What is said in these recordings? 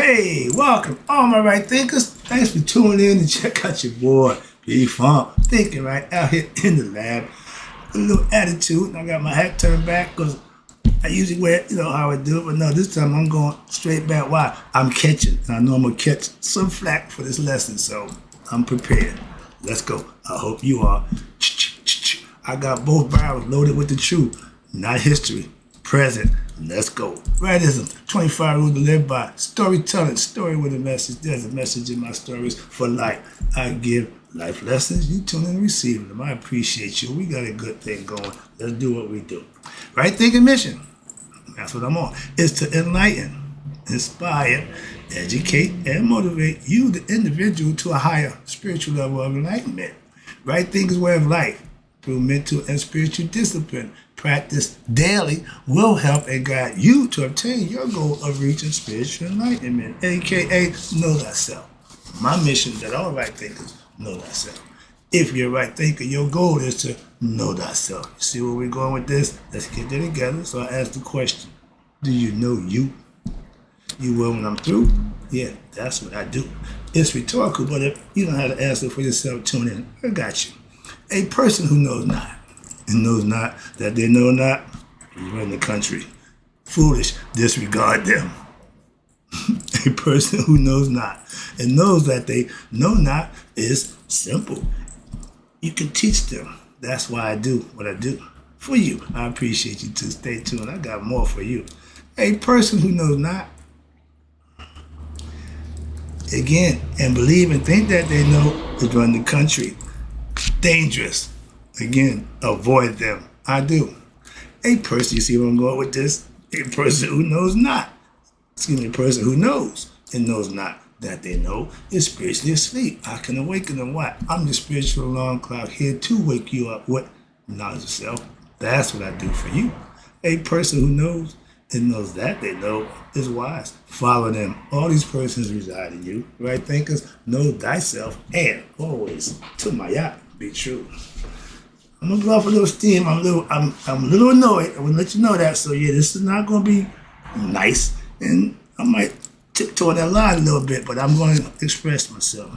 Hey, welcome, all my right thinkers. Thanks for tuning in to check out your boy, B-Funk. Thinking right out here in the lab. A little attitude. I got my hat turned back because I usually wear it, how I do it. But no, this time I'm going straight back. Why? I'm catching. And I know I'm going to catch some flack for this lesson, so I'm prepared. Let's go. I hope you are. I got both barrels loaded with the truth, not history. Present. Let's go. Rightism, 25 rules to live by. Storytelling, story with a message. There's a message in my stories for life. I give life lessons. You tune in and receive them. I appreciate you. We got a good thing going. Let's do what we do. Right thinking mission. That's what I'm on. Is to enlighten, inspire, educate, and motivate you, the individual, to a higher spiritual level of enlightenment. Right thinking is way of life. Through mental and spiritual discipline, practice daily will help and guide you to obtain your goal of reaching spiritual enlightenment, aka know thyself. My mission is that all right thinkers know thyself. If you're a right thinker, your goal is to know thyself. You see where we're going with this? Let's get there together. So I ask the question, do you know you? You will when I'm through? Yeah, that's what I do. It's rhetorical, but if you don't have to answer for yourself, tune in. I got you. A person who knows not, and knows not that they know not, run the country. Foolish, disregard them. A person who knows not, and knows that they know not is simple. You can teach them. That's why I do what I do. For you, I appreciate you too. Stay tuned. I got more for you. A person who knows not, again, and believe and think that they know is run the country. Dangerous. Again, avoid them. I do. A person, you see where I'm going with this? A person who knows not. A person who knows and knows not that they know is spiritually asleep. I can awaken them. What? I'm the spiritual alarm clock here to wake you up with knowledge of self. That's what I do for you. A person who knows and knows that they know is wise. Follow them. All these persons reside in you. Right thinkers, know thyself and always to my yacht. Be true. I'm gonna blow off a little steam. I'm a little annoyed. I want to let you know that. So yeah, this is not gonna be nice, and I might tiptoe that line a little bit, but I'm going to express myself.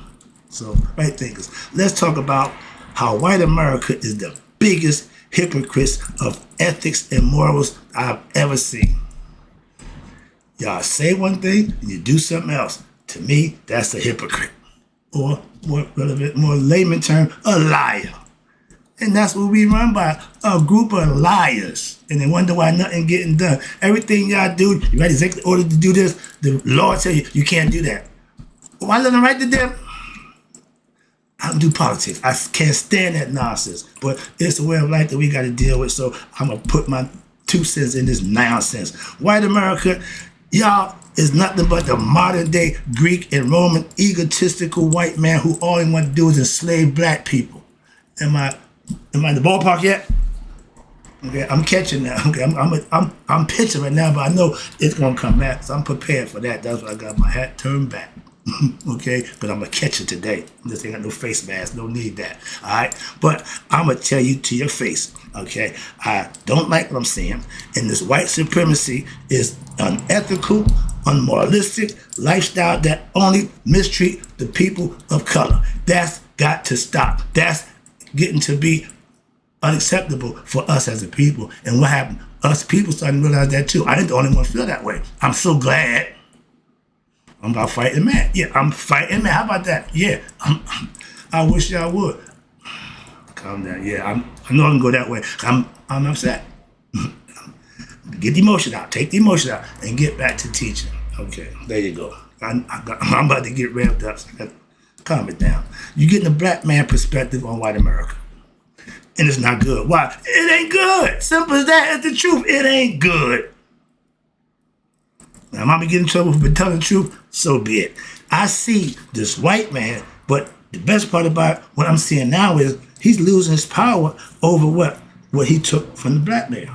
So, right thinkers, let's talk about how white America is the biggest hypocrites of ethics and morals I've ever seen. Y'all say one thing and you do something else. To me, that's a hypocrite. Or more relevant, more layman term, a liar. And that's what we run by, a group of liars. And they wonder why nothing getting done. Everything y'all do, you got executive order to do this, the law tell you, you can't do that. Why let them write to them? I don't do politics. I can't stand that nonsense. But it's a way of life that we got to deal with, so I'm going to put my 2 cents in this nonsense. White America, y'all, is nothing but the modern day Greek and Roman egotistical white man who all he want to do is enslave black people. Am I in the ballpark yet? Okay, I'm catching that. Okay, I'm pitching right now, but I know it's gonna come back, so I'm prepared for that. That's why I got my hat turned back. Okay, but I'm gonna catch it today. This ain't got no face mask, no need that. All right, but I'm gonna tell you to your face. Okay, I don't like what I'm seeing, and this white supremacy is unethical, unmoralistic lifestyle that only mistreat the people of color. That's got to stop. That's getting to be unacceptable for us as a people. And what happened? Us people starting to realize that too. I ain't the only one feel that way. I'm so glad. I'm about fighting man. Yeah, I'm fighting man. How about that? Yeah, I wish y'all would. Calm down. Yeah, I know I can go that way. I'm upset. Get the emotion out. Take the emotion out and get back to teaching. Okay, there you go. I'm about to get revved up. So I got to calm it down. You're getting a black man perspective on white America. And it's not good. Why? It ain't good. Simple as that. It's the truth. It ain't good. Now, I'm going to get in trouble for telling the truth. So be it. I see this white man, but the best part about what I'm seeing now is he's losing his power over what he took from the black man.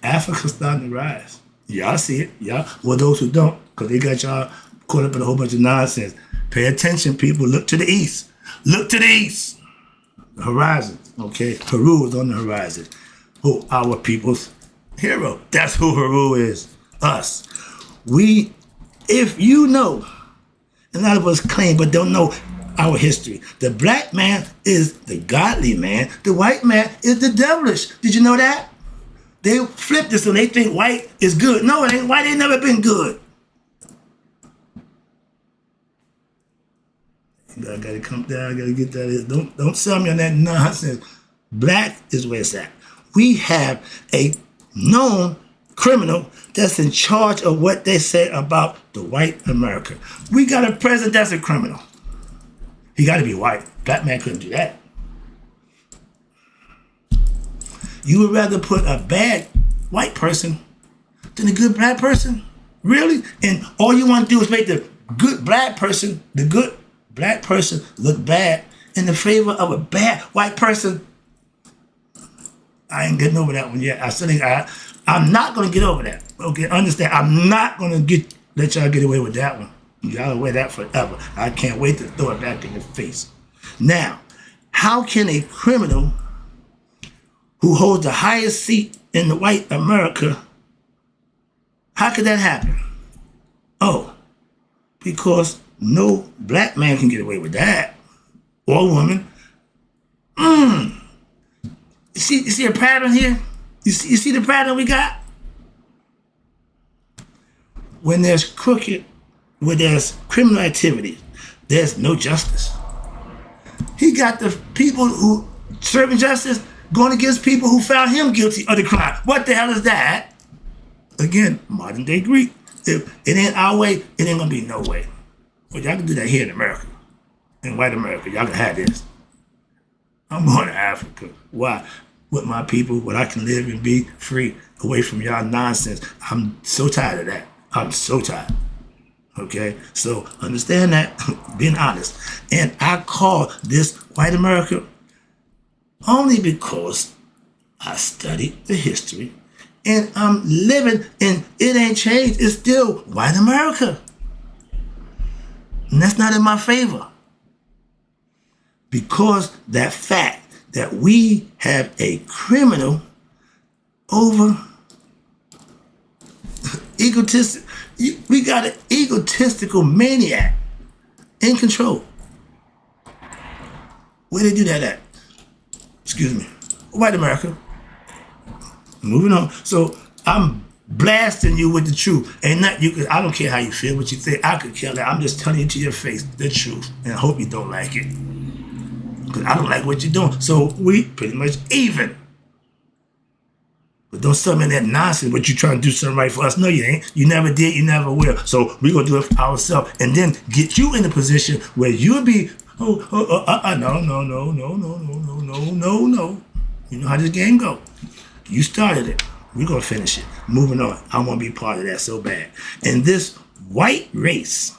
Africa's starting to rise. Y'all see it. Y'all. Well, those who don't, because they got y'all caught up in a whole bunch of nonsense. Pay attention, people. Look to the east. Look to the east. The horizon. Okay. Peru is on the horizon. Who? Our people's hero. That's who Haru is. Us. If you know, a lot of us claim but don't know our history. The black man is the godly man. The white man is the devilish. Did you know that? They flip this and they think white is good. No, it ain't. White ain't never been good. I gotta come down. I gotta get that. Don't sell me on that nonsense. Black is where it's at. We have a known criminal that's in charge of what they say about the white America. We got a president that's a criminal. He got to be white. Black man couldn't do that. You would rather put a bad white person than a good black person? Really? And all you want to do is make the good black person look bad in the favor of a bad white person? I ain't getting over that one yet. I'm not going to get over that. Okay, understand? I'm not going to let y'all get away with that one. Y'all wear that forever. I can't wait to throw it back in your face. Now, how can a criminal who holds the highest seat in the white America, how could that happen? Oh, because no black man can get away with that. Or woman. You see a pattern here? You see the pattern we got? When there's criminal activity, there's no justice. He got the people who serving justice going against people who found him guilty of the crime. What the hell is that? Again, modern day Greek. If it ain't our way, it ain't gonna be no way. Well, y'all can do that here in America, in white America. Y'all can have this. I'm going to Africa. Why? With my people, where I can live and be free away from y'all nonsense. I'm so tired of that. I'm so tired. Okay? So understand that, being honest. And I call this white America only because I studied the history and I'm living and it ain't changed. It's still white America. And that's not in my favor. Because that fact that we have a criminal over egotistic, we got an egotistical maniac in control. Where they do that at? Excuse me. White America. Moving on. So I'm blasting you with the truth. And not you. I don't care how you feel, what you think. I could care that. I'm just telling you to your face the truth. And I hope you don't like it. Because I don't like what you're doing. So we pretty much even. But don't sell me that nonsense, but you trying to do something right for us. No, you ain't. You never did, you never will. So we're going to do it for ourselves. And then get you in a position where you'll be, no. You know how this game go. You started it. We're going to finish it. Moving on. I want to be part of that so bad. And this white race,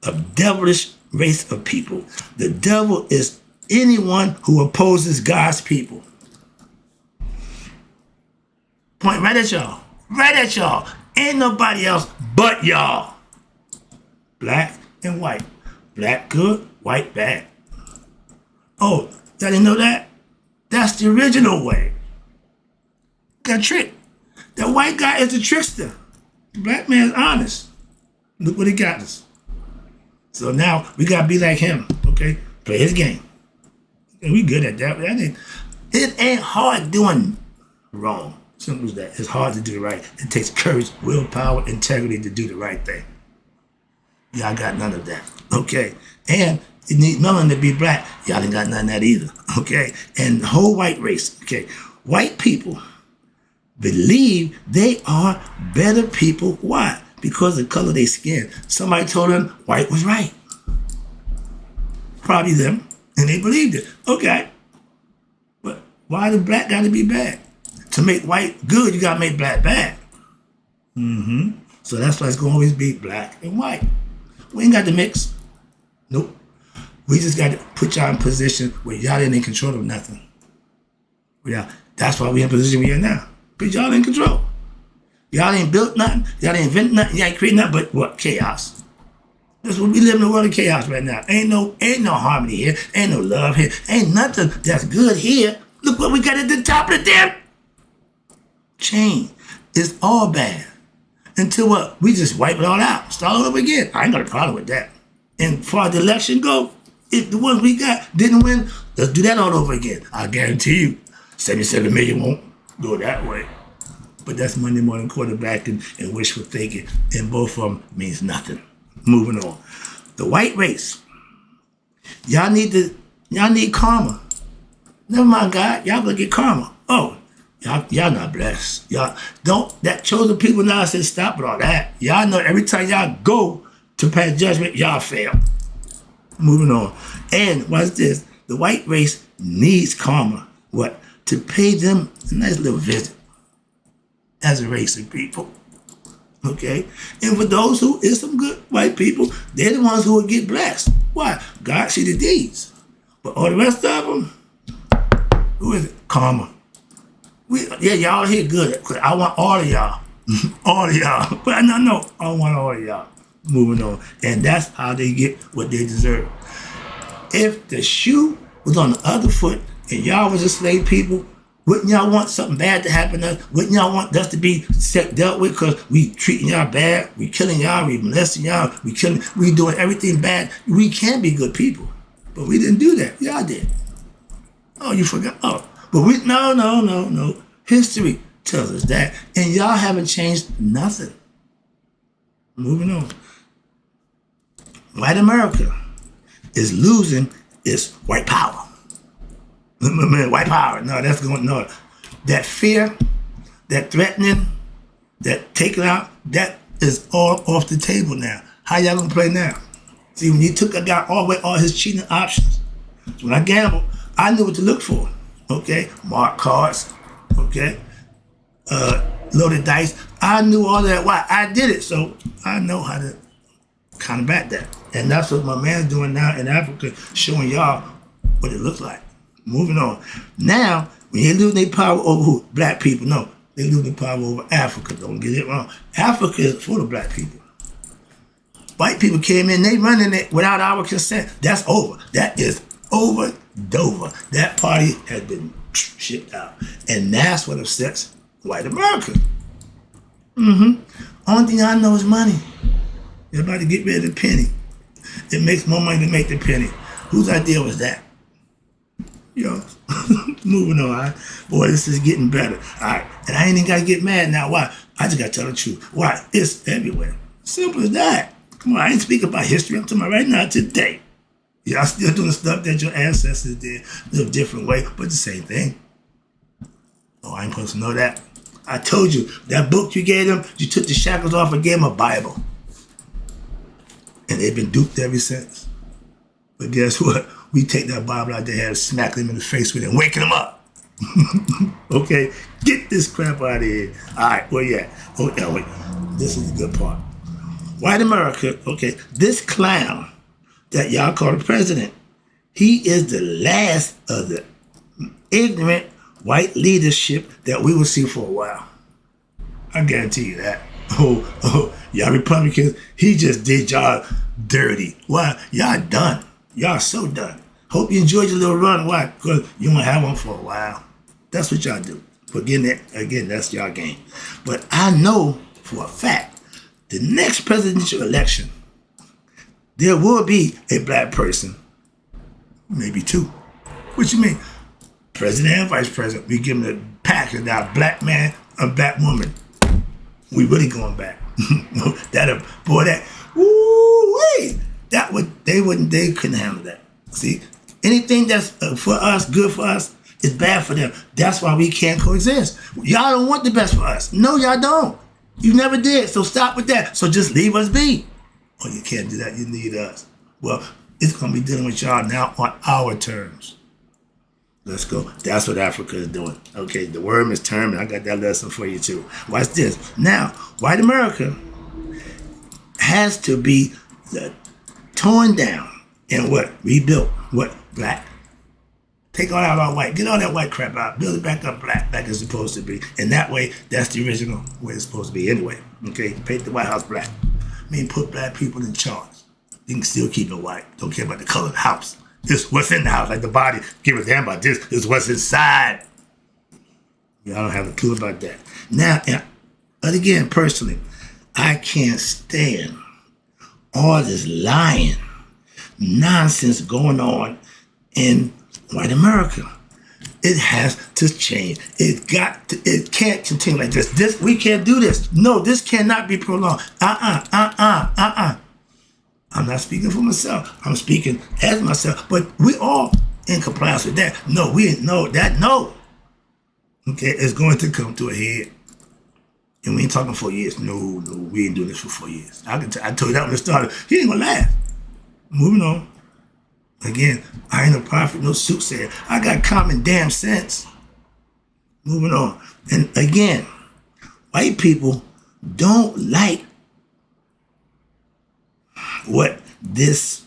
a devilish race of people. The devil is anyone who opposes God's people. Point right at y'all. Right at y'all. Ain't nobody else but y'all. Black and white. Black good, white bad. Oh, y'all didn't know that? That's the original way. Got tricked. That white guy is a trickster. The black man's honest. Look what he got us. So now we gotta be like him, okay? Play his game. And we good at that. It ain't hard doing wrong. Simple as that. It's hard to do right. It takes courage, willpower, integrity to do the right thing. Y'all got none of that, okay? And you need melanin to be black. Y'all ain't got none of that either, okay? And the whole white race, okay? White people believe they are better people. Why? Because of the color of their skin. Somebody told them white was right. Probably them. And they believed it. Okay. But why the black got to be bad? To make white good, you got to make black bad. So that's why it's going to always be black and white. We ain't got to mix. Nope. We just got to put y'all in position where y'all ain't in control of nothing. Yeah, that's why we in position we are now. Because y'all in control. Y'all ain't built nothing. Y'all ain't invented nothing. Y'all ain't created nothing but what? Chaos. That's what we live in a world of chaos right now. Ain't no harmony here. Ain't no love here. Ain't nothing that's good here. Look what we got at the top of the damn chain. It's all bad. until what? We just wipe it all out. Start all over again. I ain't got a problem with that. And far as the election go, if the ones we got didn't win, let's do that all over again. I guarantee you, 77 million won't go that way. But that's Monday morning quarterbacking and wishful thinking, and both of them means nothing. Moving on. The white race. Y'all need karma. Never mind, God. Y'all gonna get karma. Oh, y'all not blessed. Y'all don't. That chosen people now said stop with all that. Y'all know every time y'all go to pass judgment, y'all fail. Moving on. And watch this. The white race needs karma. What? To pay them a nice little visit as a race of people. Okay? And for those who is some good white people, they're the ones who will get blessed. Why? God see the deeds. But all the rest of them, who is it? Karma. Y'all here good. I want all of y'all. All of y'all. But no, I want all of y'all. Moving on. And that's how they get what they deserve. If the shoe was on the other foot and y'all was enslaved people, wouldn't y'all want something bad to happen to us? Wouldn't y'all want us to be dealt with because we treating y'all bad? We killing y'all, we molesting y'all, we doing everything bad. We can be good people. But we didn't do that. Y'all did. Oh, you forgot? Oh. But no. History tells us that. And y'all haven't changed nothing. Moving on. White America is losing its white power. White power. No, that's going no. That fear, that threatening, that taking out, that is all off the table now. How y'all gonna play now? See, when you took a guy all his cheating options. So when I gambled, I knew what to look for. Okay, marked cards. Okay, loaded dice. I knew all that. Why? I did it, so I know how to combat that. And that's what my man's doing now in Africa, showing y'all what it looks like. Moving on. Now, when they lose their power over who? Black people. No, they lose their power over Africa. Don't get it wrong. Africa is full of black people. White people came in, they running it without our consent. That's over. That is over, Dover. That party has been shipped out. And that's what upsets white America. Only thing I know is money. Everybody get rid of the penny. It makes more money to make the penny. Whose idea was that? Yo, moving on, all right? Boy, this is getting better. All right, and I ain't even got to get mad now. Why? I just got to tell the truth. Why? It's everywhere. Simple as that. Come on, I ain't speaking about history. I'm talking about right now, today. Y'all still doing stuff that your ancestors did in a different way, but the same thing. Oh, I ain't supposed to know that. I told you, that book you gave them, you took the shackles off and gave them a Bible. And they've been duped ever since. But guess what? We take that Bible out there and smack them in the face with it and waking them up. Okay? Get this crap out of here. All right, where you at? Oh, yeah, wait. This is the good part. White America, okay, this clown that y'all call the president, he is the last of the ignorant white leadership that we will see for a while. I guarantee you that. Oh, y'all Republicans, he just did y'all dirty. Why? Y'all done. Y'all so done. Hope you enjoyed your little run. Why? Because you won't have one for a while. That's what y'all do. But again, that's y'all game. But I know for a fact, the next presidential election, there will be a black person. Maybe two. What you mean? President and vice president. We give them a package now. Black man, a black woman. We really going back. They couldn't handle that. See, anything that's for us, good for us, is bad for them. That's why we can't coexist. Y'all don't want the best for us. No, y'all don't. You never did. So stop with that. So just leave us be. Oh, you can't do that. You need us. Well, it's going to be dealing with y'all now on our terms. Let's go. That's what Africa is doing. Okay, the worm is turning. I got that lesson for you too. Watch this. Now, white America has to be torn down and what? Rebuilt. What? Black. Take all that out white. Get all that white crap out. Build it back up black, like it's supposed to be. And that way, that's the original way it's supposed to be anyway. Okay? Paint the White House black. I mean, put black people in charge. You can still keep it white. Don't care about the color of the house. It's what's in the house, like the body. Give a damn about this. It's what's inside. Y'all don't have a clue about that. Now, and again, personally, I can't stand all this lying nonsense going on in white America. It has to change. It can't continue like this. We can't do this. No, this cannot be prolonged. I'm not speaking for myself. I'm speaking as myself. But we all in compliance with that. No, no. Okay, it's going to come to a head. And we ain't talking 4 years. No, we ain't doing this for 4 years. I told you that when it started. He ain't gonna last. Moving on. Again, I ain't a prophet, no soothsayer. I got common damn sense. Moving on. And again, white people don't like what this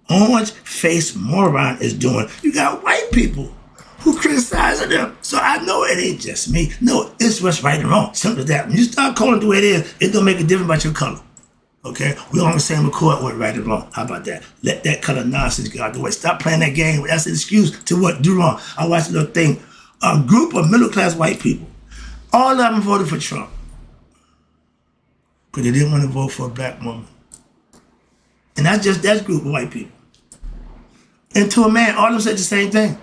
orange-faced moron is doing. You got white people who criticizing them. So I know it ain't just me. No, it's what's right and wrong. Simple as that. When you start calling it the way it is, it don't make a difference about your color. Okay? We on the same accord with right and wrong. How about that? Let that color nonsense get out the way. Stop playing that game. That's an excuse to what? Do wrong. I watched a little thing. A group of middle-class white people. All of them voted for Trump. Because they didn't want to vote for a black woman. And that's just that group of white people. And to a man, all of them said the same thing.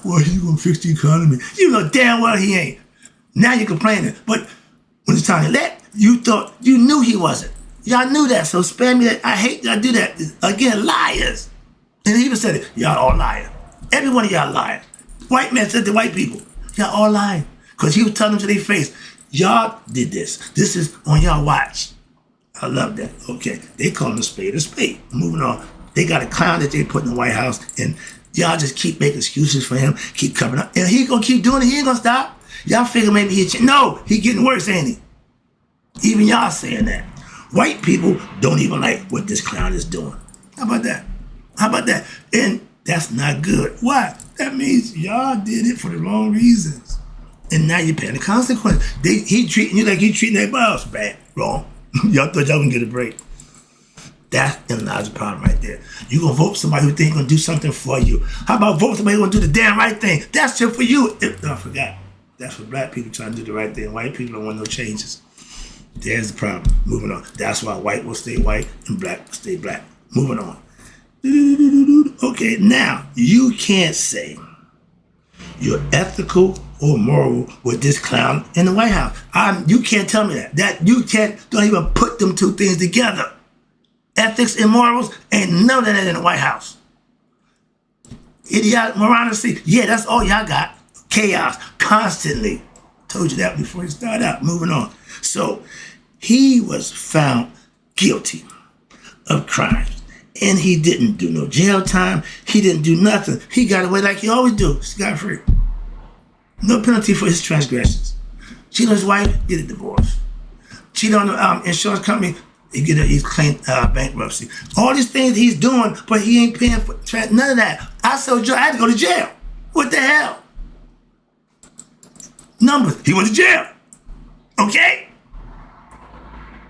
Well, he's going to fix the economy. You know damn well he ain't. Now you're complaining. But when it's time to elect, you knew he wasn't. Y'all knew that, so spare me that. I hate y'all do that. Again, liars. And he even said it. Y'all all lying. Every one of y'all lying. White man said to white people, y'all all lying. Because he was telling them to their face, y'all did this. This is on y'all watch. I love that. Okay. They call him a spade a spade. Moving on. They got a clown that they put in the White House, and y'all just keep making excuses for him, keep covering up. And he gonna keep doing it. He ain't gonna stop. Y'all figure maybe no, he getting worse, ain't he? Even y'all saying that. White people don't even like what this clown is doing. How about that? How about that? And that's not good. Why? That means y'all did it for the wrong reasons. And now you're paying the consequences. He treating you like he treating everybody else bad. Wrong. Y'all thought y'all gonna get a break. That's the problem right there. You gonna vote for somebody who think gonna do something for you. How about vote for somebody who gonna do the damn right thing? That's just for you. I forgot. That's for black people trying to do the right thing. White people don't want no changes. There's the problem. Moving on. That's why white will stay white and black will stay black. Moving on. Okay, now you can't say you're ethical or moral with this clown in the White House. You can't tell me that. Don't even put them two things together. Ethics and morals ain't none of that in the White House. Idiotic morality. Yeah, that's all y'all got. Chaos constantly. Told you that before you started out. Moving on. So he was found guilty of crimes. And he didn't do no jail time. He didn't do nothing. He got away like he always do. Scot-free. No penalty for his transgressions. Cheat on his wife, get a divorce. Cheat on the insurance company, he's claimed bankruptcy. All these things he's doing, but he ain't paying for none of that. I had to go to jail. What the hell? Numbers. He went to jail. Okay?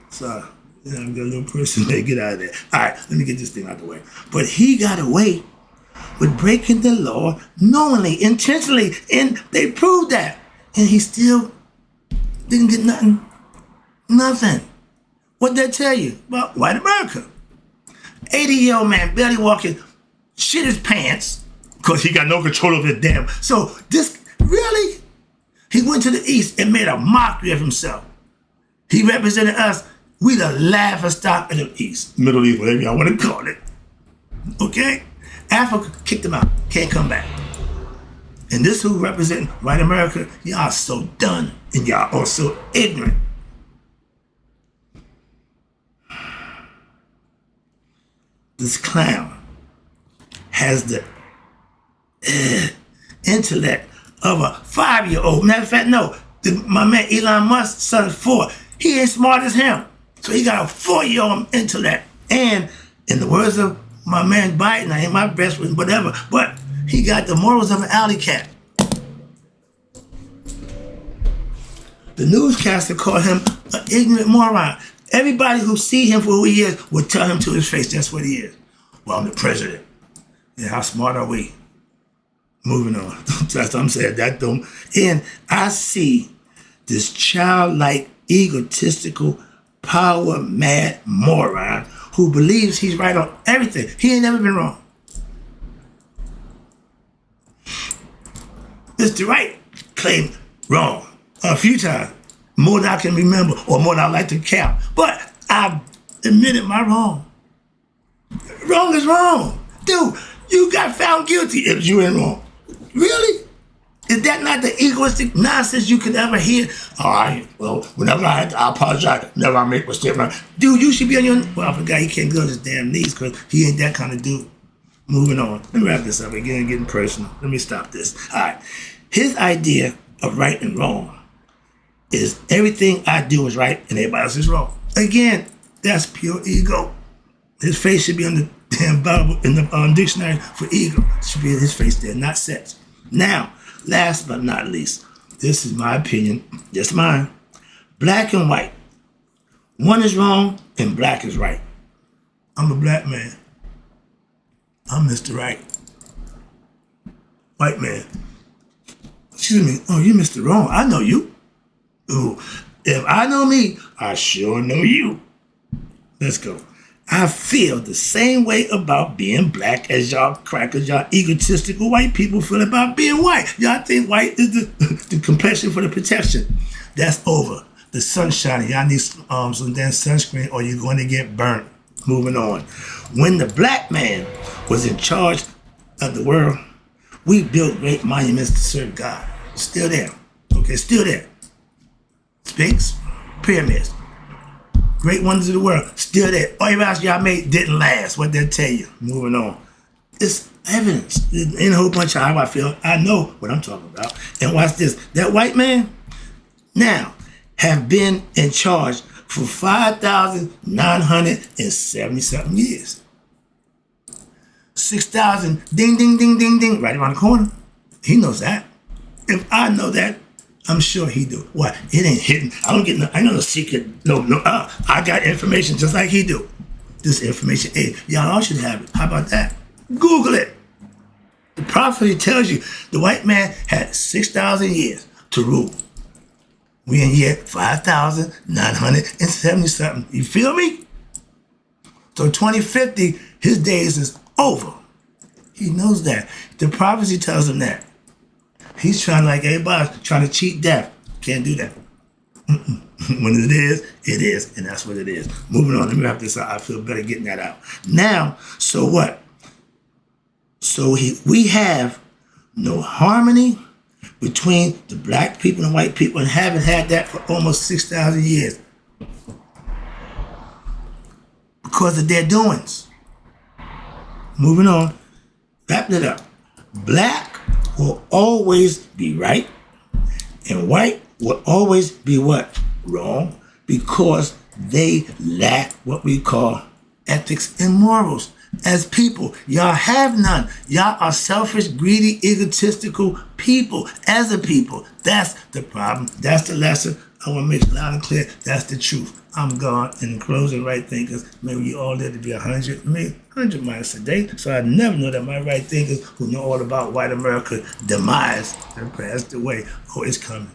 So, I'm got a little person. Get out of there. All right, let me get this thing out of the way. But he got away with breaking the law knowingly, intentionally, and they proved that. And he still didn't get nothing. Nothing. What'd that tell you about white America? 80-year-old man barely walking, shit his pants, because he got no control of his damn. So this, really? He went to the East and made a mockery of himself. He represented us. We the laughing stock of the East. Middle East, whatever y'all want to call it. Okay? Africa kicked him out. Can't come back. And this who represent white America, y'all so done and y'all are so ignorant. This clown has the intellect of a 5-year-old. Matter of fact, no. My man Elon Musk, son of 4, he ain't smart as him. So he got a 4-year-old intellect. And in the words of my man Biden, I ain't my best friend, whatever, but he got the morals of an alley cat. The newscaster called him an ignorant moron. Everybody who see him for who he is will tell him to his face that's what he is. Well, I'm the president. Yeah, how smart are we? Moving on. That's what I'm saying. That don't. And I see this childlike, egotistical power mad moron who believes he's right on everything. He ain't never been wrong. Mr. Wright claimed wrong a few times, more than I can remember or more than I like to count. But I admitted my wrong. Wrong is wrong. Dude, you got found guilty if you ain't wrong. Really? Is that not the egoistic nonsense you could ever hear? All right, well, whenever I apologize, whenever I make a mistake. Dude, you should be on your... Well, I forgot he can't go on his damn knees because he ain't that kind of dude. Moving on. Let me wrap this up again, getting personal. Let me stop this. All right. His idea of right and wrong is everything I do is right and everybody else is wrong. Again, that's pure ego. His face should be on the damn Bible in the dictionary for ego. It should be his face there, not sex. Now, last but not least, this is my opinion, just mine. Black and white. One is wrong and black is right. I'm a black man. I'm Mr. Right. White man. Excuse me. Oh, you Mr. Wrong. I know you. Ooh, if I know me, I sure know you. Let's go. I feel the same way about being black as y'all crackers, y'all egotistical white people feel about being white. Y'all think white is the complexion for the protection. That's over. The sun's shining. Y'all need some damn sunscreen or you're going to get burnt. Moving on. When the black man was in charge of the world, we built great monuments to serve God. Still there. Okay, still there. Sphinx, pyramids, great wonders of the world, still there. All your house y'all made didn't last. What they tell you? Moving on. It's evidence. In a whole bunch of how I feel. I know what I'm talking about. And watch this. That white man now have been in charge for 5,970-something years. 6,000, ding, ding, ding, ding, ding, right around the corner. He knows that. If I know that, I'm sure he do. What? It ain't hidden. I don't get no, I know no secret. I got information just like he do. This information, hey, y'all all should have it. How about that? Google it. The prophecy tells you the white man had 6,000 years to rule. We in year 5,970-something. You feel me? So 2050, his days is over. He knows that. The prophecy tells him that. He's trying like everybody, trying to cheat death. Can't do that. When it is, and that's what it is. Moving on, let me wrap this out. I feel better getting that out. Now, so what? So we have no harmony between the black people and white people and haven't had that for almost 6,000 years. Because of their doings. Moving on, wrapping it up. Black will always be right and white will always be what? Wrong, because they lack what we call ethics and morals. As people, y'all have none. Y'all are selfish, greedy, egotistical people. As a people, that's the problem. That's the lesson. I want to make it loud and clear. That's the truth. I'm gone. And in closing, right thinkers, maybe you all live to be 100, maybe 100 minus a day. So I never know that my right thinkers who know all about white America's demise have passed away. Oh, it's coming.